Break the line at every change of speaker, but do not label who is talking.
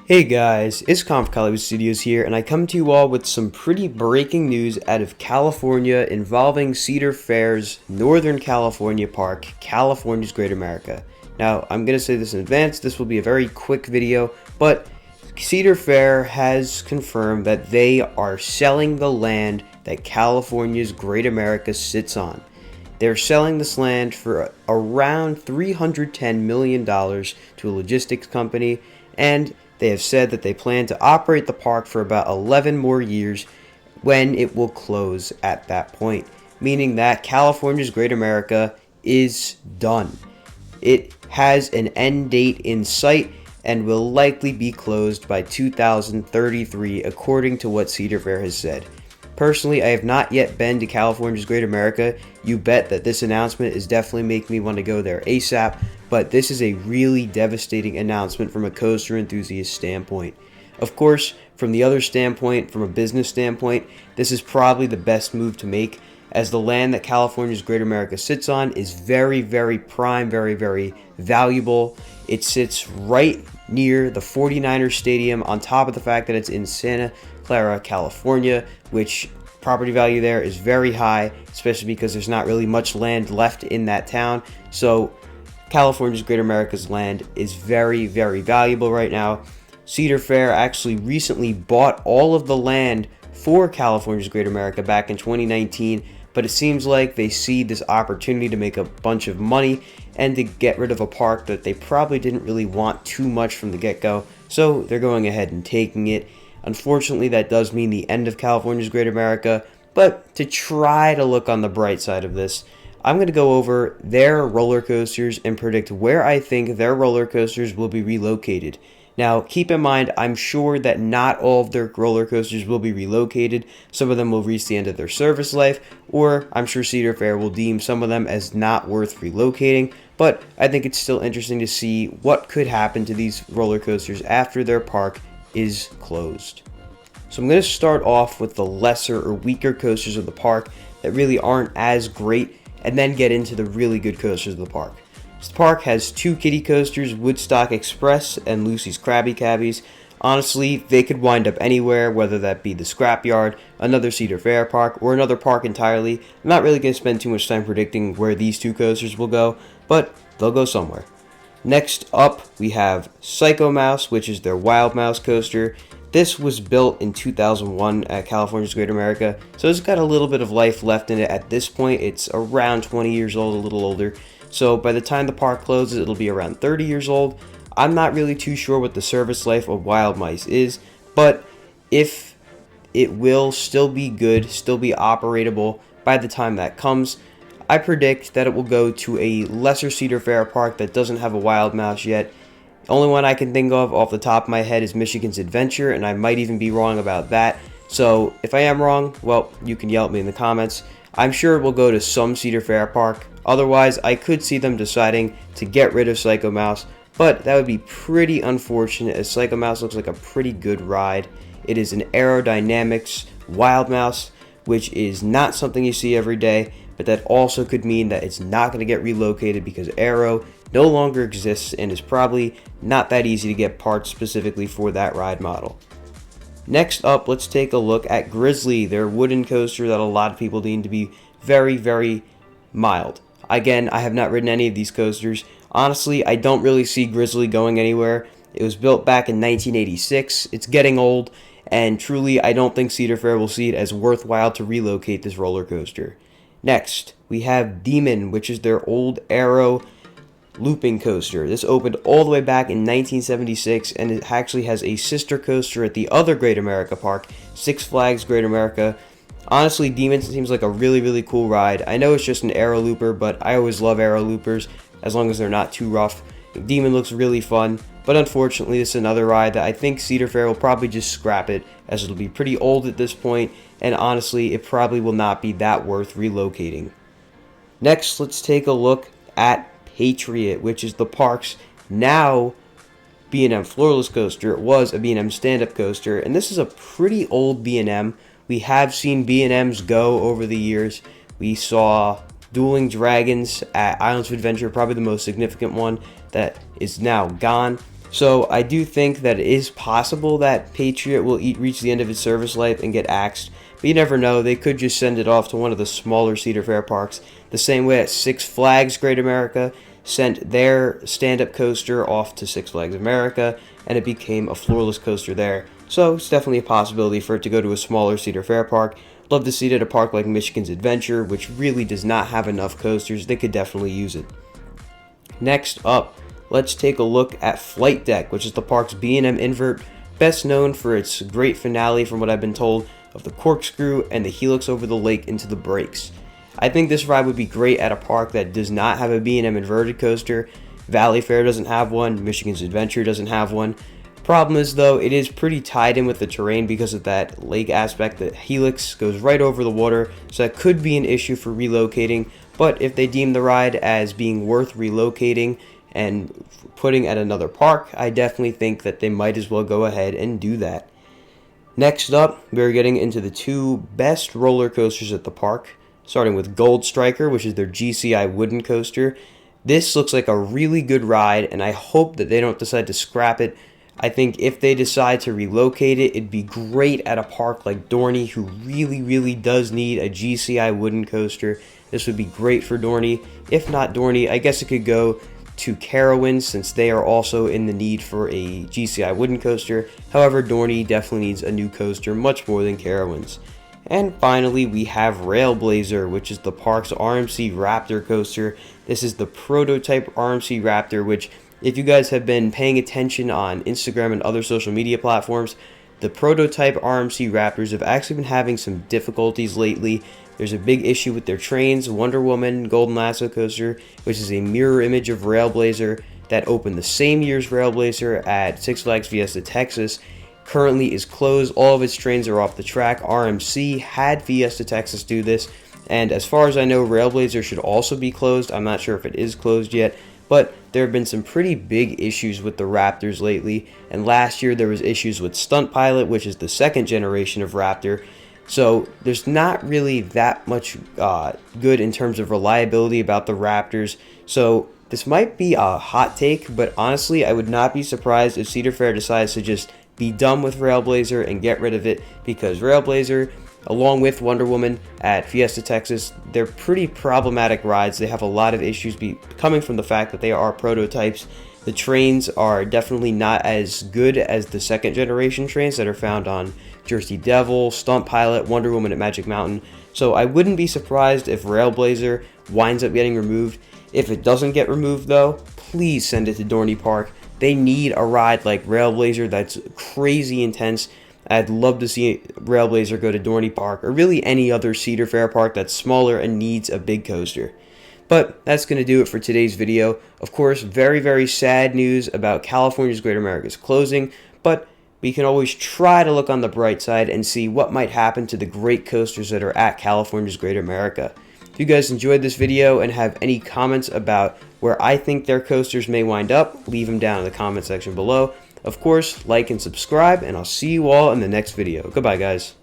Hey guys, it's Hollywood Studios here, and I come to you all with some pretty breaking news out of California involving Cedar Fair's Northern California Park, California's Great America. Now, I'm going to say this in advance, this will be a very quick video, but Cedar Fair has confirmed that they are selling the land that California's Great America sits on. They're selling this land for around $310 million to a logistics company, and they have said that they plan to operate the park for about 11 more years when it will close at that point, meaning that California's Great America is done. It has an end date in sight and will likely be closed by 2033, according to what Cedar Fair has said. Personally, I have not yet been to California's Great America. You bet that this announcement is definitely making me want to go there ASAP, but this is a really devastating announcement from a coaster enthusiast standpoint. Of course, from the other standpoint, from a business standpoint, this is probably the best move to make, as the land that California's Great America sits on is very, very prime, very, very valuable. It sits right near the 49ers Stadium, on top of the fact that it's in Santa Clara, California, which property value there is very high, especially because there's not really much land left in that town. So California's Great America's land is very, very valuable right now. Cedar Fair actually recently bought all of the land for California's Great America back in 2019, but it seems like they see this opportunity to make a bunch of money and to get rid of a park that they probably didn't really want too much from the get-go, so they're going ahead and taking it. Unfortunately, that does mean the end of California's Great America, but to try to look on the bright side of this, I'm going to go over their roller coasters and predict where I think their roller coasters will be relocated. Now, keep in mind, I'm sure that not all of their roller coasters will be relocated. Some of them will reach the end of their service life, or I'm sure Cedar Fair will deem some of them as not worth relocating, but I think it's still interesting to see what could happen to these roller coasters after their park is closed. So I'm going to start off with the lesser or weaker coasters of the park that really aren't as great, and then get into the really good coasters of the park. This park has two kiddie coasters, Woodstock Express and Lucy's Krabby Cabbies. Honestly, they could wind up anywhere, whether that be the Scrapyard, another Cedar Fair park, or another park entirely. I'm not really going to spend too much time predicting where these two coasters will go, but they'll go somewhere. Next up, we have Psycho Mouse, which is their Wild Mouse coaster. This was built in 2001 at California's Great America, so it's got a little bit of life left in it at this point. It's around 20 years old, a little older. So by the time the park closes, it'll be around 30 years old. I'm not really too sure what the service life of Wild Mice is, but if it will still be good, still be operatable by the time that comes, I predict that it will go to a lesser Cedar Fair park that doesn't have a Wild Mouse yet. The only one I can think of off the top of my head is Michigan's Adventure, and I might even be wrong about that. So if I am wrong, well, you can yell at me in the comments. I'm sure it will go to some Cedar Fair park. Otherwise, I could see them deciding to get rid of Psycho Mouse, but that would be pretty unfortunate, as Psycho Mouse looks like a pretty good ride. It is an aerodynamics Wild Mouse, which is not something you see every day, but that also could mean that it's not going to get relocated because Aero no longer exists and is probably not that easy to get parts specifically for that ride model. Next up, let's take a look at Grizzly, their wooden coaster that a lot of people deem to be very, very mild. Again, I have not ridden any of these coasters. Honestly, I don't really see Grizzly going anywhere. It was built back in 1986. It's getting old, and truly, I don't think Cedar Fair will see it as worthwhile to relocate this roller coaster. Next, we have Demon, which is their old Aero looping coaster. This opened all the way back in 1976, and it actually has a sister coaster at the other Great America park, Six Flags Great America. Honestly, Demon seems like a really, really cool ride. I know it's just an Aero looper, but I always love Aero loopers as long as they're not too rough. Demon looks really fun, but unfortunately, this is another ride that I think Cedar Fair will probably just scrap it, as it'll be pretty old at this point, and honestly, it probably will not be that worth relocating. Next, let's take a look at Patriot, which is the park's now B&M floorless coaster. It was a B&M stand-up coaster, and this is a pretty old B&M. We have seen B&Ms go over the years. We saw Dueling Dragons at Islands of Adventure, probably the most significant one that is now gone. So I do think that it is possible that Patriot will reach the end of its service life and get axed, but you never know. They could just send it off to one of the smaller Cedar Fair parks, the same way that Six Flags Great America sent their stand-up coaster off to Six Flags America, and it became a floorless coaster there. So it's definitely a possibility for it to go to a smaller Cedar Fair park. Love to see it at a park like Michigan's Adventure, which really does not have enough coasters. They could definitely use it. Next up, let's take a look at Flight Deck, which is the park's B&M invert, best known for its great finale, from what I've been told, of the corkscrew and the helix over the lake into the brakes. I think this ride would be great at a park that does not have a B&M inverted coaster. Valley Fair doesn't have one, Michigan's Adventure doesn't have one. Problem is though, it is pretty tied in with the terrain because of that lake aspect. The helix goes right over the water, so that could be an issue for relocating, but if they deem the ride as being worth relocating and putting at another park, I definitely think that they might as well go ahead and do that. Next up, we're getting into the two best roller coasters at the park, starting with Gold Striker, which is their GCI wooden coaster. This looks like a really good ride, and I hope that they don't decide to scrap it. I think if they decide to relocate it, it'd be great at a park like Dorney, who really does need a GCI wooden coaster. This would be great for Dorney. If not Dorney, I guess it could go to Carowinds, since they are also in the need for a GCI wooden coaster. However, Dorney definitely needs a new coaster, much more than Carowinds. And finally, we have Railblazer, which is the park's RMC Raptor coaster. This is the prototype RMC Raptor, which, if you guys have been paying attention on Instagram and other social media platforms, the prototype RMC Raptors have actually been having some difficulties lately. There's a big issue with their trains. Wonder Woman Golden Lasso coaster, which is a mirror image of Railblazer that opened the same year as Railblazer at Six Flags Fiesta Texas, currently is closed. All of its trains are off the track. RMC had Fiesta Texas do this, and as far as I know, Railblazer should also be closed. I'm not sure if it is closed yet, but there have been some pretty big issues with the Raptors lately, and last year there was issues with Stunt Pilot, which is the second generation of Raptor. So there's not really that much good in terms of reliability about the Raptors. So this might be a hot take, but honestly, I would not be surprised if Cedar Fair decides to just be done with Railblazer and get rid of it, because Railblazer, along with Wonder Woman at Fiesta Texas, they're pretty problematic rides. They have a lot of issues coming from the fact that they are prototypes. The trains are definitely not as good as the second generation trains that are found on Jersey Devil, Stunt Pilot, Wonder Woman at Magic Mountain. So I wouldn't be surprised if Railblazer winds up getting removed. If it doesn't get removed though, please send it to Dorney Park. They need a ride like Railblazer that's crazy intense. I'd love to see Railblazer go to Dorney Park, or really any other Cedar Fair park that's smaller and needs a big coaster. But that's going to do it for today's video. Of course, very sad news about California's Great America's closing, but we can always try to look on the bright side and see what might happen to the great coasters that are at California's Great America. If you guys enjoyed this video and have any comments about where I think their coasters may wind up, leave them down in the comment section below. Of course, like and subscribe, and I'll see you all in the next video. Goodbye, guys.